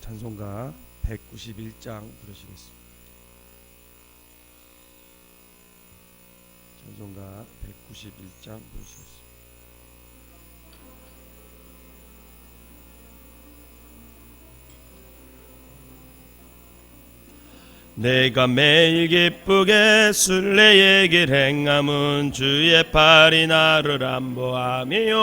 찬송가 191장 부르시겠습니다. 찬송가 191장 부르시겠습니다. 내가 매일 기쁘게 순례의 길 행함은 주의 팔이 나를 안보함이요.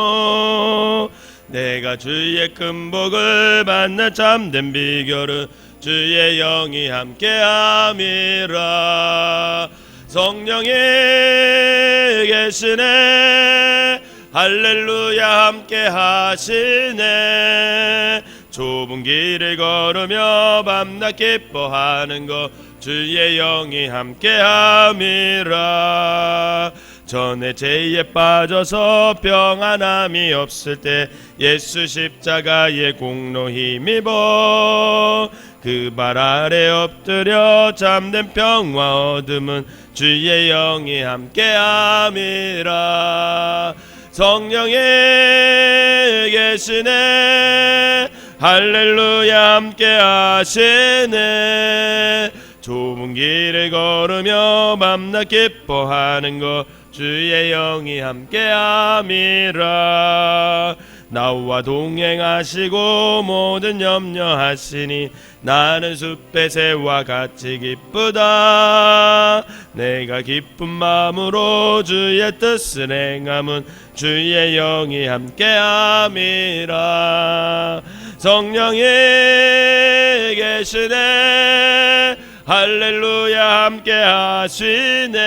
내가 주의 큰 복을 받는 참된 비결은 주의 영이 함께함이라. 성령이 계시네, 할렐루야 함께하시네. 좁은 길을 걸으며 밤낮 기뻐하는 것 주의 영이 함께함이라. 전에 죄에 빠져서 평안함이 없을 때 예수 십자가의 공로 힘입어 그 발 아래 엎드려 참된 평화 얻음은 주의 영이 함께함이라. 성령이 계시네, 할렐루야 함께하시네. 좁은 길을 걸으며 밤낮 기뻐하는 것 주의 영이 함께함이라. 나와 동행하시고 모든 염려하시니 나는 숲의 새와 같이 기쁘다. 내가 기쁜 마음으로 주의 뜻을 행함은 주의 영이 함께함이라. 성령이 계시네, 할렐루야 함께하시네.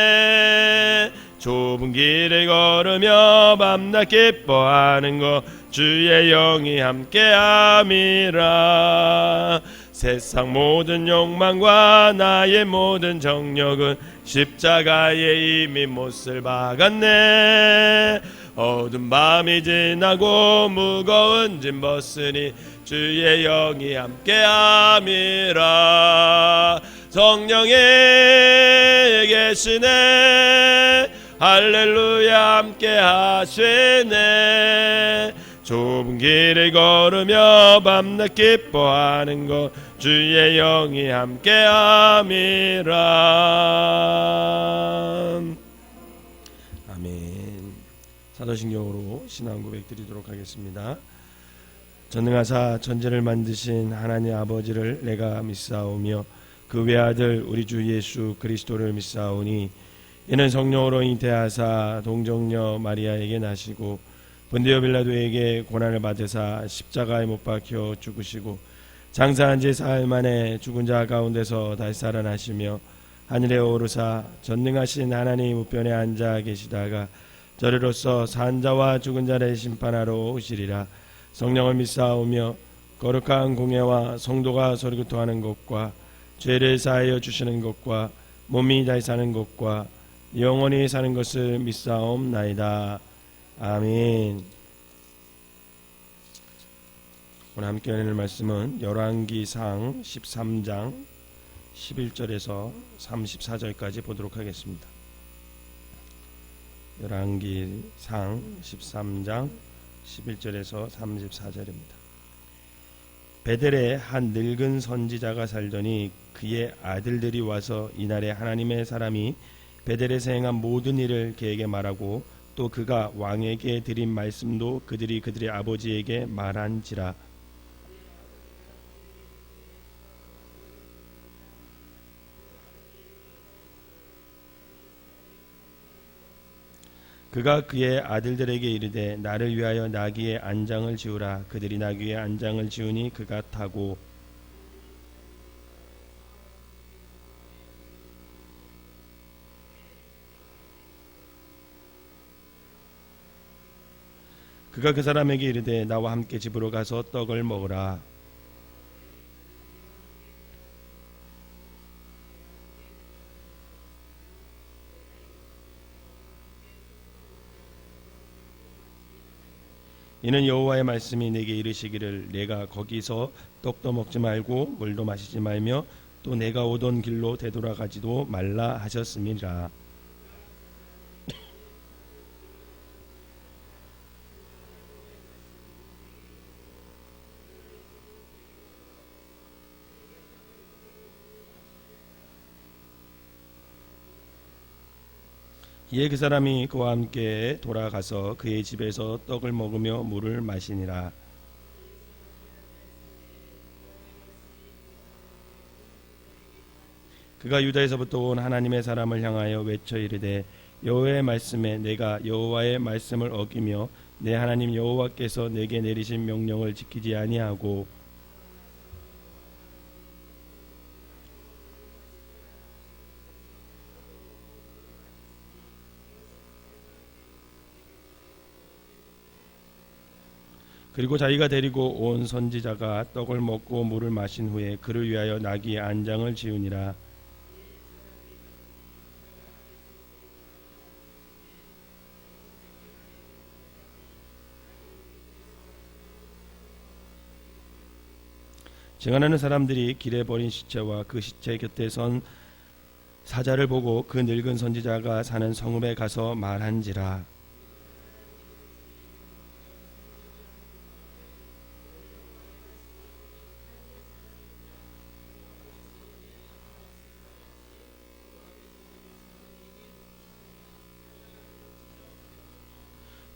좁은 길을 걸으며 밤낮 기뻐하는 것 주의 영이 함께함이라. 세상 모든 욕망과 나의 모든 정력은 십자가에 이미 못을 박았네. 어두운 밤이 지나고 무거운 짐 벗으니 주의 영이 함께함이라. 성령이 계시네, 할렐루야 함께하시네. 좁은 길을 걸으며 밤낮 기뻐하는 것 주의 영이 함께함이라. 아멘. 사도신경으로 신앙 고백 드리도록 하겠습니다. 전능하사 천지를 만드신 하나님 아버지를 내가 믿사오며 그 외아들 우리 주 예수 그리스도를 믿사오니 이는 성령으로 잉태하사 동정녀 마리아에게 나시고 본디오 빌라도에게 고난을 받으사 십자가에 못 박혀 죽으시고 장사한 지 사흘 만에 죽은 자 가운데서 다시 살아나시며 하늘에 오르사 전능하신 하나님 우편에 앉아 계시다가 저리로서 산 자와 죽은 자를 심판하러 오시리라. 성령을 믿사오며 거룩한 공예와 성도가 서리구토하는 것과 죄를 사하여 주시는 것과 몸이 다시 사는 것과 영원히 사는 것을 믿사옵나이다. 아멘. 오늘 함께 하는 말씀은 열왕기상 13장 11절에서 34절까지 보도록 하겠습니다. 열왕기상 13장 11절에서 34절입니다. 베델에 한 늙은 선지자가 살더니 그의 아들들이 와서 이날에 하나님의 사람이 베델에서 행한 모든 일을 그에게 말하고 또 그가 왕에게 드린 말씀도 그들이 그들의 아버지에게 말한지라. 그가 그의 아들들에게 이르되 나를 위하여 나귀의 안장을 지우라. 그들이 나귀의 안장을 지우니 그가 타고 그가 그 사람에게 이르되 나와 함께 집으로 가서 떡을 먹으라. 이는 여호와의 말씀이 내게 이르시기를 내가 거기서 떡도 먹지 말고 물도 마시지 말며 또 내가 오던 길로 되돌아가지도 말라 하셨음이라. 이에 그 사람이 그와 함께 돌아가서 그의 집에서 떡을 먹으며 물을 마시니라. 그가 유다에서부터 온 하나님의 사람을 향하여 외쳐 이르되 여호와의 말씀에 내가 여호와의 말씀을 어기며 내 하나님 여호와께서 내게 내리신 명령을 지키지 아니하고 그리고 자기가 데리고 온 선지자가 떡을 먹고 물을 마신 후에 그를 위하여 나귀 안장을 지으니라. 증언하는 사람들이 길에 버린 시체와 그 시체 곁에 선 사자를 보고 그 늙은 선지자가 사는 성읍에 가서 말한지라.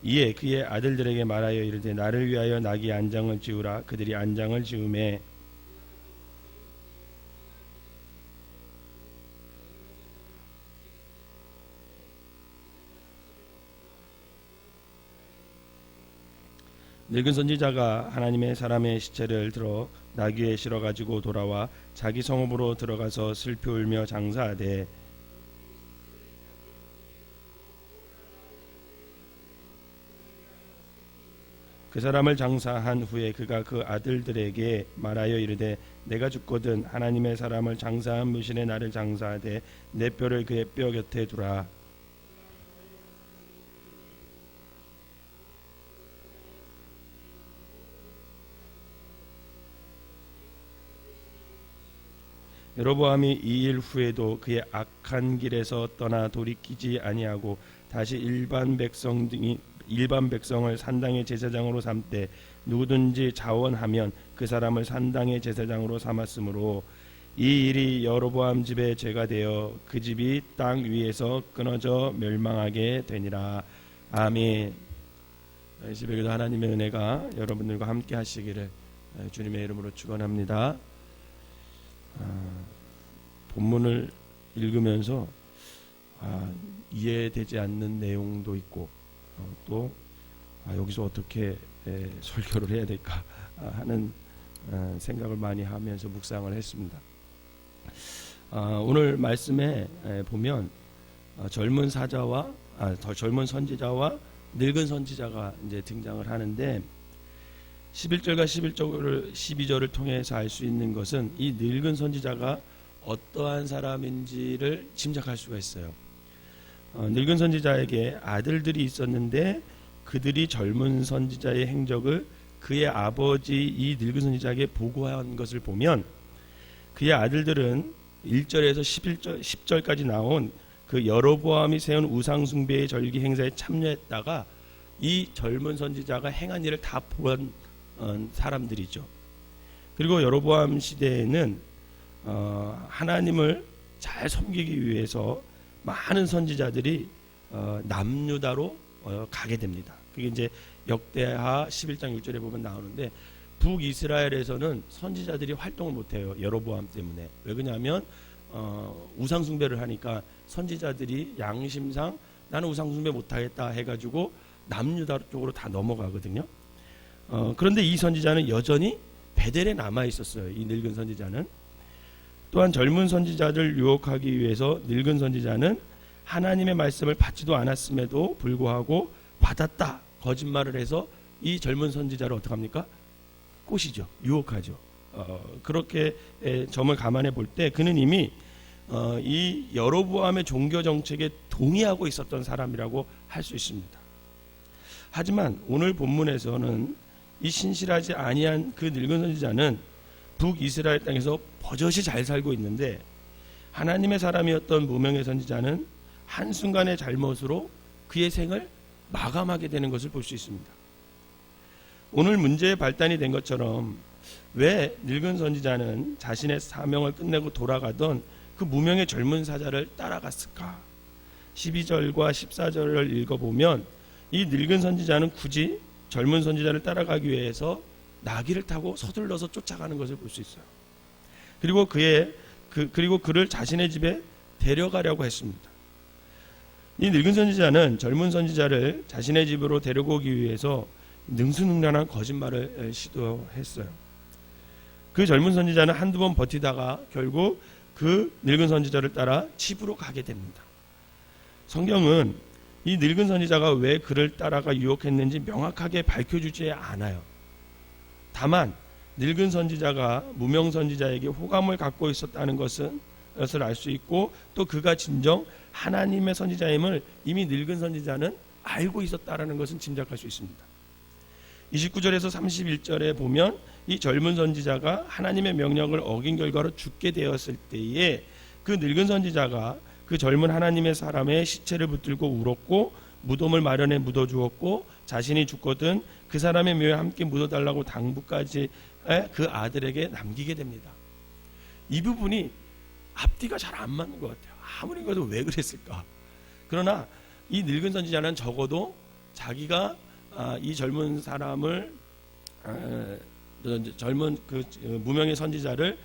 이에 그의 아들들에게 말하여 이르되 나를 위하여 나귀 안장을 지으라. 그들이 안장을 지으매 늙은 선지자가 하나님의 사람의 시체를 들어 나귀에 실어 가지고 돌아와 자기 성읍으로 들어가서 슬피 울며 장사하되 그 사람을 장사한 후에 그가 그 아들들에게 말하여 이르되 내가 죽거든 하나님의 사람을 장사한 무신의 나를 장사하되 내 뼈를 그의 뼈 곁에 두라. 여로보암이 이 일 후에도 그의 악한 길에서 떠나 돌이키지 아니하고 다시 일반 백성을 산당의 제사장으로 삼되 누구든지 자원하면 그 사람을 산당의 제사장으로 삼았으므로 이 일이 여로보암 집의 죄가 되어 그 집이 땅 위에서 끊어져 멸망하게 되니라. 아멘. 이 새벽에도 하나님의 은혜가 여러분들과 함께 하시기를 주님의 이름으로 축원합니다. 본문을 읽으면서 이해되지 않는 내용도 있고 또 여기서 어떻게 설교를 해야 될까 하는 생각을 많이 하면서 묵상을 했습니다. 오늘 말씀에 보면 젊은 선지자와 늙은 선지자가 이제 등장을 하는데 11절과 12절을 통해서 알 수 있는 것은 이 늙은 선지자가 어떠한 사람인지를 짐작할 수가 있어요. 늙은 선지자에게 아들들이 있었는데 그들이 젊은 선지자의 행적을 그의 아버지 이 늙은 선지자에게 보고한 것을 보면 그의 아들들은 1절에서 10절까지 나온 그 여로보암이 세운 우상숭배의 절기 행사에 참여했다가 이 젊은 선지자가 행한 일을 다 본 사람들이죠. 그리고 여로보암 시대에는 하나님을 잘 섬기기 위해서 많은 선지자들이 남유다로 가게 됩니다. 그게 이제 역대하 11장 6절에 보면 나오는데 북이스라엘에서는 선지자들이 활동을 못해요. 여로보암 때문에. 왜 그러냐면 우상숭배를 하니까 선지자들이 양심상 나는 우상숭배 못하겠다 해가지고 남유다 쪽으로 다 넘어가거든요. 그런데 이 선지자는 여전히 베델에 남아 있었어요. 이 늙은 선지자는. 또한 젊은 선지자들 유혹하기 위해서 늙은 선지자는 하나님의 말씀을 받지도 않았음에도 불구하고 받았다 거짓말을 해서 이 젊은 선지자를 어떡합니까? 꼬시죠. 유혹하죠. 그렇게 점을 감안해 볼 때 그는 이미 이 여로보암의 종교 정책에 동의하고 있었던 사람이라고 할 수 있습니다. 하지만 오늘 본문에서는 이 신실하지 아니한 그 늙은 선지자는 북이스라엘 땅에서 버젓이 잘 살고 있는데 하나님의 사람이었던 무명의 선지자는 한순간의 잘못으로 그의 생을 마감하게 되는 것을 볼 수 있습니다. 오늘 문제의 발단이 된 것처럼 왜 늙은 선지자는 자신의 사명을 끝내고 돌아가던 그 무명의 젊은 사자를 따라갔을까? 12절과 14절을 읽어보면 이 늙은 선지자는 굳이 젊은 선지자를 따라가기 위해서 나귀를 타고 서둘러서 쫓아가는 것을 볼 수 있어요. 그리고 그리고 그를 자신의 집에 데려가려고 했습니다. 이 늙은 선지자는 젊은 선지자를 자신의 집으로 데리고 오기 위해서 능수능란한 거짓말을 시도했어요. 그 젊은 선지자는 한두 번 버티다가 결국 그 늙은 선지자를 따라 집으로 가게 됩니다. 성경은 이 늙은 선지자가 왜 그를 따라가 유혹했는지 명확하게 밝혀주지 않아요. 다만 늙은 선지자가 무명 선지자에게 호감을 갖고 있었다는 것을 알 수 있고, 또 그가 진정 하나님의 선지자임을 이미 늙은 선지자는 알고 있었다는 것은 짐작할 수 있습니다. 29절에서 31절에 보면 이 젊은 선지자가 하나님의 명령을 어긴 결과로 죽게 되었을 때에 그 늙은 선지자가 그 젊은 하나님의 사람의 시체를 붙들고 울었고 무덤을 마련해 묻어주었고 자신이 죽거든 그 사람의 묘에 함께 묻어달라고 당부까지 그 아들에게 남기게 됩니다. 이 부분이 앞뒤가 잘 안 맞는 것 같아요. 아무리 그래도 왜 그랬을까? 그러나 이 늙은 선지자는 적어도 자기가 이 젊은 사람을 젊은 그 무명의 선지자를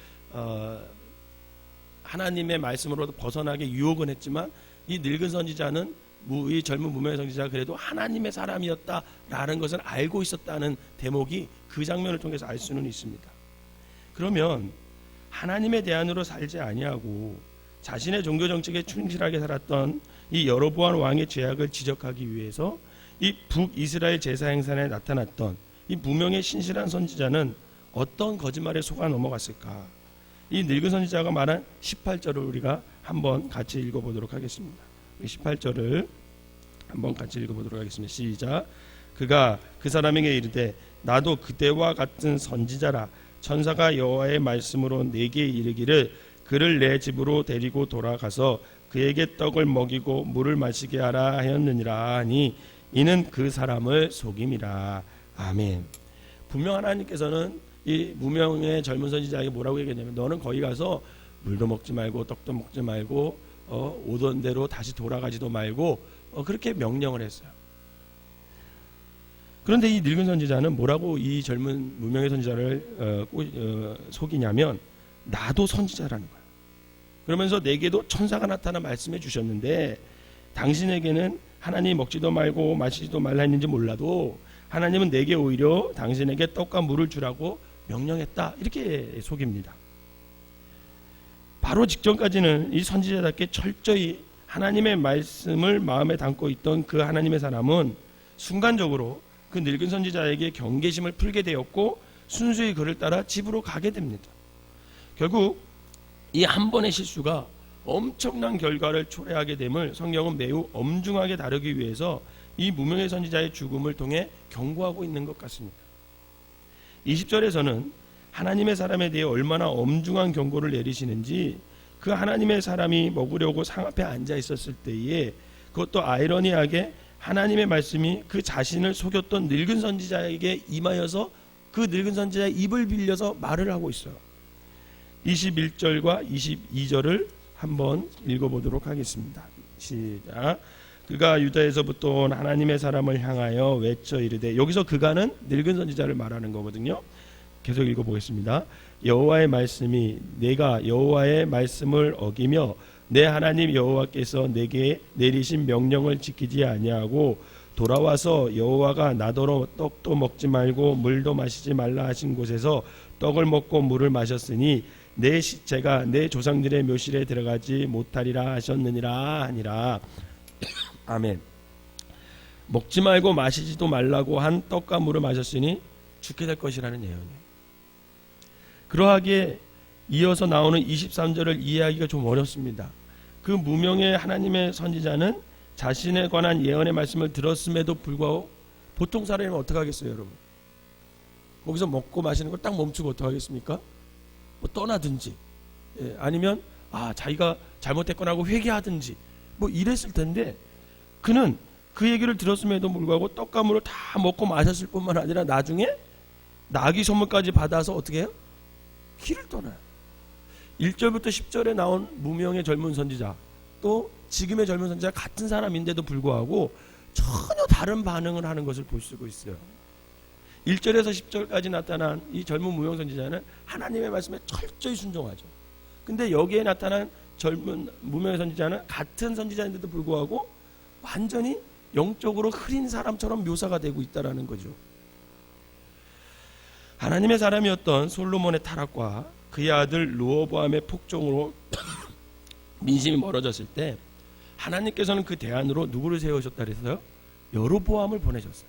하나님의 말씀으로도 벗어나게 유혹은 했지만 이 늙은 선지자는 이 젊은 무명의 선지자가 그래도 하나님의 사람이었다라는 것을 알고 있었다는 대목이 그 장면을 통해서 알 수는 있습니다. 그러면 하나님의 대안으로 살지 아니하고 자신의 종교 정책에 충실하게 살았던 이 여로보암 왕의 죄악을 지적하기 위해서 이 북이스라엘 제사 행사에 나타났던 이 무명의 신실한 선지자는 어떤 거짓말에 속아 넘어갔을까? 이 늙은 선지자가 말한 18절을 우리가 한번 같이 읽어보도록 하겠습니다. 18절을 한번 같이 읽어보도록 하겠습니다. 시작. 그가 그 사람에게 이르되 나도 그때와 같은 선지자라. 천사가 여호와의 말씀으로 내게 이르기를 그를 내 집으로 데리고 돌아가서 그에게 떡을 먹이고 물을 마시게 하라 하였느니라 하니 이는 그 사람을 속임이라. 아멘. 분명 하나님께서는 이 무명의 젊은 선지자에게 뭐라고 얘기했냐면 너는 거기 가서 물도 먹지 말고 떡도 먹지 말고 오던 대로 다시 돌아가지도 말고 그렇게 명령을 했어요. 그런데 이 늙은 선지자는 뭐라고 이 젊은 무명의 선지자를 속이냐면 나도 선지자라는 거예요. 그러면서 내게도 천사가 나타나 말씀해 주셨는데 당신에게는 하나님이 먹지도 말고 마시지도 말라 했는지 몰라도 하나님은 내게 오히려 당신에게 떡과 물을 주라고 명령했다. 이렇게 속입니다. 바로 직전까지는 이 선지자답게 철저히 하나님의 말씀을 마음에 담고 있던 그 하나님의 사람은 순간적으로 그 늙은 선지자에게 경계심을 풀게 되었고 순수히 그를 따라 집으로 가게 됩니다. 결국 이 한 번의 실수가 엄청난 결과를 초래하게 됨을 성경은 매우 엄중하게 다루기 위해서 이 무명의 선지자의 죽음을 통해 경고하고 있는 것 같습니다. 20절에서는 하나님의 사람에 대해 얼마나 엄중한 경고를 내리시는지 그 하나님의 사람이 먹으려고 상 앞에 앉아 있었을 때에 그것도 아이러니하게 하나님의 말씀이 그 자신을 속였던 늙은 선지자에게 임하여서 그 늙은 선지자의 입을 빌려서 말을 하고 있어요. 21절과 22절을 한번 읽어보도록 하겠습니다. 시작. 그가 유다에서부터 온 하나님의 사람을 향하여 외쳐 이르되, 여기서 그가는 늙은 선지자를 말하는 거거든요. 계속 읽어보겠습니다. 여호와의 말씀이 내가 여호와의 말씀을 어기며 내 하나님 여호와께서 내게 내리신 명령을 지키지 아니하고 돌아와서 여호와가 나더러 떡도 먹지 말고 물도 마시지 말라 하신 곳에서 떡을 먹고 물을 마셨으니 내 시체가 내 조상들의 묘실에 들어가지 못하리라 하셨느니라 하니라. 아멘. 먹지 말고 마시지도 말라고 한 떡과 물을 마셨으니 죽게 될 것이라는 예언이에요. 그러하기에 이어서 나오는 23절을 이해하기가 좀 어렵습니다. 그 무명의 하나님의 선지자는 자신에 관한 예언의 말씀을 들었음에도 불구하고 보통 사람이면 어떡하겠어요, 여러분? 거기서 먹고 마시는 걸 딱 멈추고 어떡하겠습니까? 뭐 떠나든지, 아니면 자기가 잘못했거나 하고 회개하든지 뭐 이랬을 텐데, 그는 그 얘기를 들었음에도 불구하고 떡과 물을 다 먹고 마셨을 뿐만 아니라 나중에 나귀 선물까지 받아서 어떻게 해요? 길을 떠나요. 1절부터 10절에 나온 무명의 젊은 선지자, 또 지금의 젊은 선지자 같은 사람인데도 불구하고 전혀 다른 반응을 하는 것을 볼 수가 있어요. 1절에서 10절까지 나타난 이 젊은 무명 선지자는 하나님의 말씀에 철저히 순종하죠. 근데 여기에 나타난 젊은 무명 선지자는 같은 선지자인데도 불구하고 완전히 영적으로 흐린 사람처럼 묘사가 되고 있다는 거죠. 하나님의 사람이었던 솔로몬의 타락과 그의 아들 르호보암의 폭정으로 민심이 멀어졌을 때 하나님께서는 그 대안으로 누구를 세우셨다 그랬어요? 여로보암을 보내셨어요.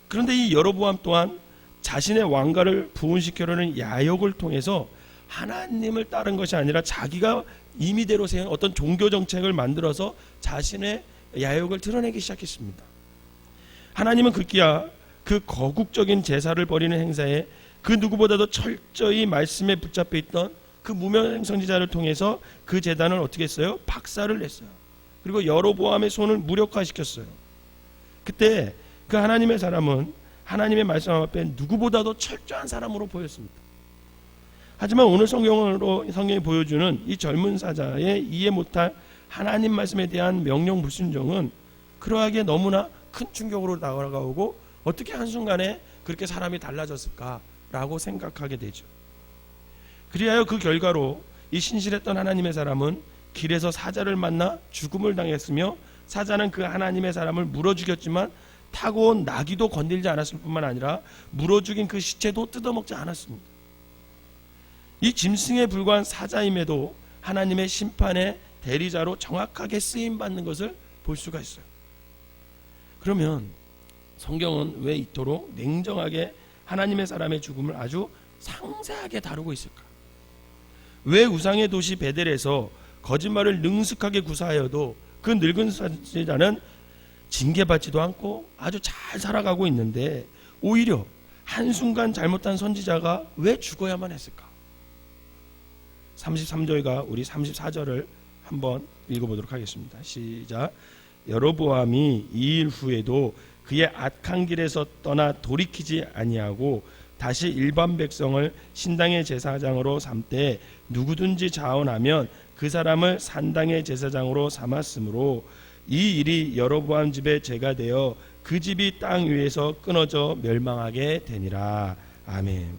그런데 이 여로보암 또한 자신의 왕가를 부흥시키려는 야욕을 통해서 하나님을 따른 것이 아니라 자기가 임의대로 세운 어떤 종교 정책을 만들어서 자신의 야욕을 드러내기 시작했습니다. 하나님은 급기야 그 거국적인 제사를 벌이는 행사에 그 누구보다도 철저히 말씀에 붙잡혀 있던 그 무명 선지자를 통해서 그 제단을 어떻게 했어요? 박살을 냈어요. 그리고 여로보암의 손을 무력화시켰어요. 그때 그 하나님의 사람은 하나님의 말씀 앞에 누구보다도 철저한 사람으로 보였습니다. 하지만 오늘 성경이 보여주는 이 젊은 사자의 이해 못할 하나님 말씀에 대한 명령 불순종은 그러하게 너무나 큰 충격으로 다가오고 어떻게 한순간에 그렇게 사람이 달라졌을까라고 생각하게 되죠. 그리하여 그 결과로 이 신실했던 하나님의 사람은 길에서 사자를 만나 죽음을 당했으며 사자는 그 하나님의 사람을 물어 죽였지만 타고 온 나귀도 건들지 않았을 뿐만 아니라 물어 죽인 그 시체도 뜯어먹지 않았습니다. 이 짐승에 불과한 사자임에도 하나님의 심판의 대리자로 정확하게 쓰임받는 것을 볼 수가 있어요. 그러면 성경은 왜 이토록 냉정하게 하나님의 사람의 죽음을 아주 상세하게 다루고 있을까? 왜 우상의 도시 베델에서 거짓말을 능숙하게 구사하여도 그 늙은 선지자는 징계받지도 않고 아주 잘 살아가고 있는데 오히려 한순간 잘못한 선지자가 왜 죽어야만 했을까? 33절과 우리 34절을 한번 읽어보도록 하겠습니다. 시작. 여로보암이 이 일 후에도 그의 악한 길에서 떠나 돌이키지 아니하고 다시 일반 백성을 신당의 제사장으로 삼되 누구든지 자원하면 그 사람을 산당의 제사장으로 삼았으므로 이 일이 여로보암 집의 죄가 되어 그 집이 땅 위에서 끊어져 멸망하게 되니라. 아멘.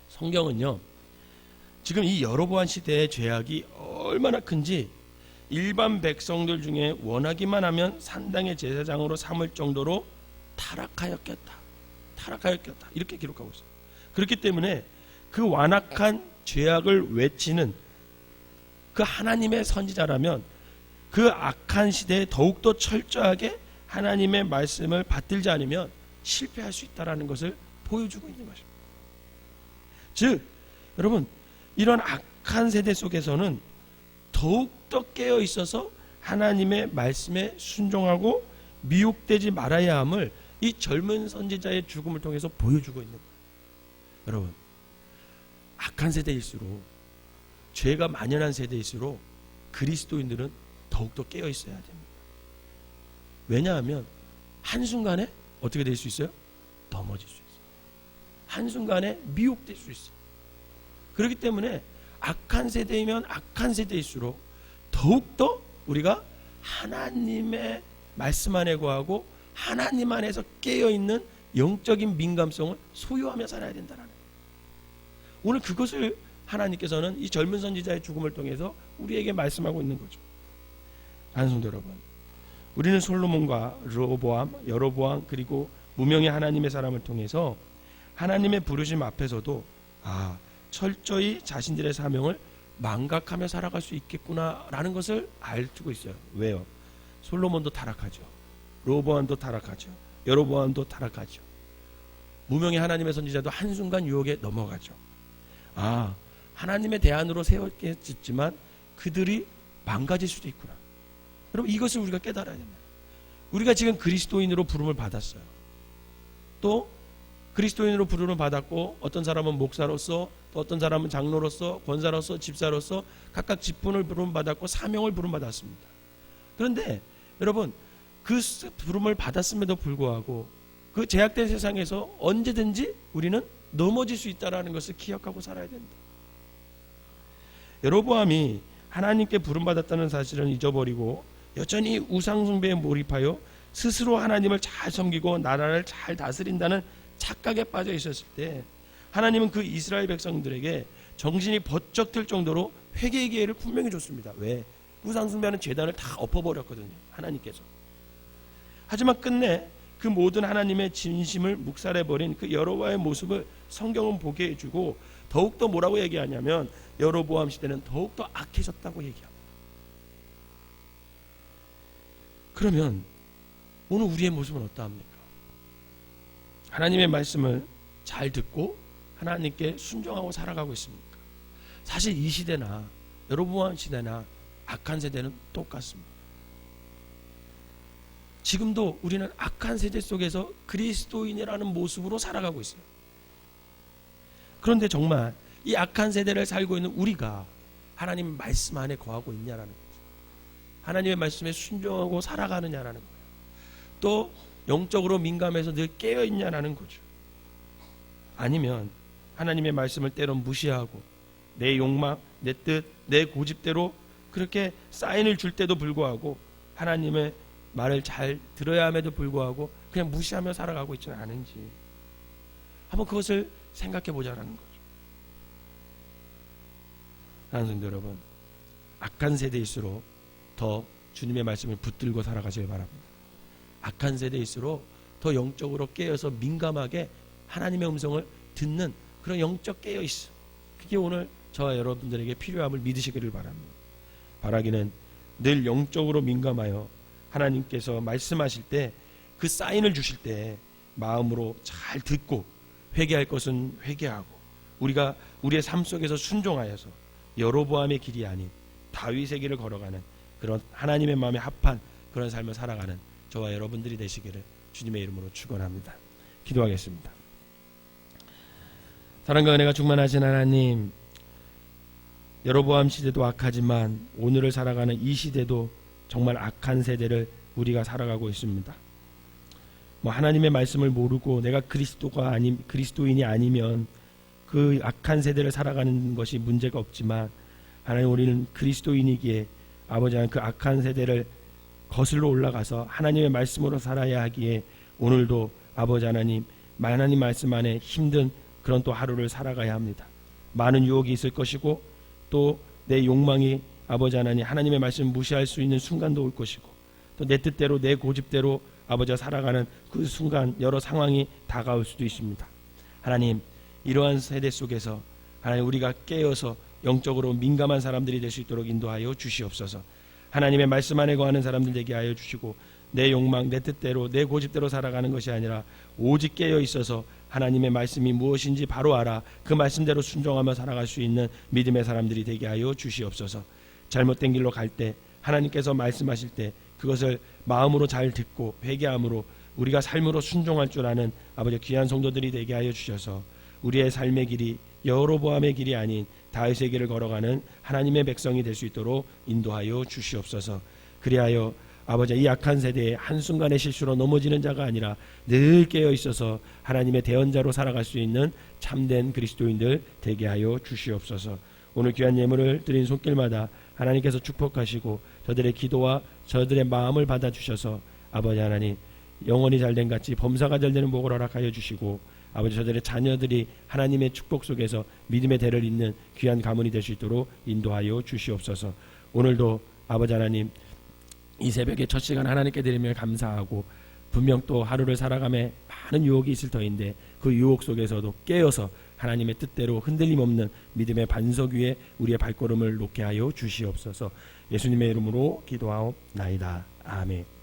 성경은요, 지금 이 여로보암 시대의 죄악이 얼마나 큰지 일반 백성들 중에 원하기만 하면 산당의 제사장으로 삼을 정도로 타락하였겠다 이렇게 기록하고 있어요. 그렇기 때문에 그 완악한 죄악을 외치는 그 하나님의 선지자라면 그 악한 시대에 더욱더 철저하게 하나님의 말씀을 받들지 않으면 실패할 수 있다는 것을 보여주고 있는 것입니다. 즉 여러분, 이런 악한 세대 속에서는 더욱더 깨어 있어서 하나님의 말씀에 순종하고 미혹되지 말아야 함을 이 젊은 선지자의 죽음을 통해서 보여주고 있는 거예요. 여러분, 악한 세대일수록, 죄가 만연한 세대일수록 그리스도인들은 더욱더 깨어 있어야 됩니다. 왜냐하면 한순간에 어떻게 될 수 있어요? 넘어질 수 있어요. 한순간에 미혹될 수 있어요. 그렇기 때문에 악한 세대이면 악한 세대일수록 더욱더 우리가 하나님의 말씀 안에 거하고 하나님 안에서 깨어있는 영적인 민감성을 소유하며 살아야 된다는 거예요. 오늘 그것을 하나님께서는 이 젊은 선지자의 죽음을 통해서 우리에게 말씀하고 있는 거죠. 안성도 여러분, 우리는 솔로몬과 르호보암, 여로보암 그리고 무명의 하나님의 사람을 통해서 하나님의 부르심 앞에서도 철저히 자신들의 사명을 망각하며 살아갈 수 있겠구나라는 것을 알고 있어요. 왜요? 솔로몬도 타락하죠. 르호보암도 타락하죠. 여로보암도 타락하죠. 무명의 하나님의 선지자도 한순간 유혹에 넘어가죠. 하나님의 대안으로 세웠겠지만 그들이 망가질 수도 있구나. 여러분, 이것을 우리가 깨달아야 됩니다. 우리가 지금 그리스도인으로 부름을 받았어요. 또 그리스도인으로 부름을 받았고 어떤 사람은 목사로서, 또 어떤 사람은 장로로서, 권사로서, 집사로서 각각 직분을 부름받았고 사명을 부름받았습니다. 그런데 여러분, 그 부름을 받았음에도 불구하고 그 제약된 세상에서 언제든지 우리는 넘어질 수 있다는 것을 기억하고 살아야 된다. 여로보암이 하나님께 부름받았다는 사실은 잊어버리고 여전히 우상숭배에 몰입하여 스스로 하나님을 잘 섬기고 나라를 잘 다스린다는 착각에 빠져 있었을 때 하나님은 그 이스라엘 백성들에게 정신이 번쩍 들 정도로 회개의 기회를 분명히 줬습니다. 왜? 우상숭배하는 제단을 다 엎어버렸거든요, 하나님께서. 하지만 끝내 그 모든 하나님의 진심을 묵살해버린 그 여로보암의 모습을 성경은 보게 해주고 더욱더 뭐라고 얘기하냐면 여로보암 시대는 더욱더 악해졌다고 얘기합니다. 그러면 오늘 우리의 모습은 어떠합니까? 하나님의 말씀을 잘 듣고 하나님께 순종하고 살아가고 있습니까? 사실 이 시대나 여로보암 시대나 악한 세대는 똑같습니다. 지금도 우리는 악한 세대 속에서 그리스도인이라는 모습으로 살아가고 있어요. 그런데 정말 이 악한 세대를 살고 있는 우리가 하나님 말씀 안에 거하고 있냐라는 거죠. 하나님의 말씀에 순종하고 살아가느냐라는 거예요. 또 영적으로 민감해서 늘 깨어있냐라는 거죠. 아니면 하나님의 말씀을 때론 무시하고 내 욕망, 내 뜻, 내 고집대로 그렇게 사인을 줄 때도 불구하고 하나님의 말을 잘 들어야 함에도 불구하고 그냥 무시하며 살아가고 있지는 않은지 한번 그것을 생각해 보자라는 거죠. 사랑하는 성도 여러분, 악한 세대일수록 더 주님의 말씀을 붙들고 살아가시길 바랍니다. 악한 세대일수록 더 영적으로 깨어서 민감하게 하나님의 음성을 듣는 그런 영적 깨어있어. 그게 오늘 저와 여러분들에게 필요함을 믿으시기를 바랍니다. 바라기는 늘 영적으로 민감하여 하나님께서 말씀하실 때 그 사인을 주실 때 마음으로 잘 듣고 회개할 것은 회개하고 우리가 우리의 삶 속에서 순종하여서 여로보암의 길이 아닌 다윗의 길을 걸어가는 그런 하나님의 마음에 합한 그런 삶을 살아가는 저와 여러분들이 되시기를 주님의 이름으로 축원합니다. 기도하겠습니다. 사랑과 은혜가 충만하신 하나님, 여로보암 시대도 악하지만 오늘을 살아가는 이 시대도 정말 악한 세대를 우리가 살아가고 있습니다. 하나님의 말씀을 모르고 내가 그리스도인이 아니면 그 악한 세대를 살아가는 것이 문제가 없지만 하나님, 우리는 그리스도인이기에 아버지 하나님 그 악한 세대를 거슬러 올라가서 하나님의 말씀으로 살아야 하기에 오늘도 아버지 하나님 말씀 안에 힘든 그런 또 하루를 살아가야 합니다. 많은 유혹이 있을 것이고 또 내 욕망이 아버지 하나님 하나님의 말씀을 무시할 수 있는 순간도 올 것이고 또 내 뜻대로 내 고집대로 아버지가 살아가는 그 순간 여러 상황이 다가올 수도 있습니다. 하나님, 이러한 세대 속에서 하나님 우리가 깨어서 영적으로 민감한 사람들이 될 수 있도록 인도하여 주시옵소서. 하나님의 말씀 안에 거하는 사람들 되게 하여 주시고 내 욕망, 내 뜻대로, 내 고집대로 살아가는 것이 아니라 오직 깨어 있어서 하나님의 말씀이 무엇인지 바로 알아 그 말씀대로 순종하며 살아갈 수 있는 믿음의 사람들이 되게 하여 주시옵소서. 잘못된 길로 갈 때 하나님께서 말씀하실 때 그것을 마음으로 잘 듣고 회개함으로 우리가 삶으로 순종할 줄 아는 아버지 귀한 성도들이 되게 하여 주셔서 우리의 삶의 길이 여로보암의 길이 아닌 다윗의 길을 걸어가는 하나님의 백성이 될 수 있도록 인도하여 주시옵소서. 그리하여 아버지 이 악한 세대에 한순간의 실수로 넘어지는 자가 아니라 늘 깨어 있어서 하나님의 대언자로 살아갈 수 있는 참된 그리스도인들 되게 하여 주시옵소서. 오늘 귀한 예물을 드린 손길마다 하나님께서 축복하시고 저들의 기도와 저들의 마음을 받아주셔서 아버지 하나님 영원히 잘된 같이 범사가 잘되는 복을 허락하여 주시고 아버지 저들의 자녀들이 하나님의 축복 속에서 믿음의 대를 잇는 귀한 가문이 될 수 있도록 인도하여 주시옵소서. 오늘도 아버지 하나님 이 새벽에 첫 시간 하나님께 드리며 감사하고 분명 또 하루를 살아감에 많은 유혹이 있을 터인데 그 유혹 속에서도 깨어서 하나님의 뜻대로 흔들림 없는 믿음의 반석 위에 우리의 발걸음을 놓게 하여 주시옵소서. 예수님의 이름으로 기도하옵나이다. 아멘.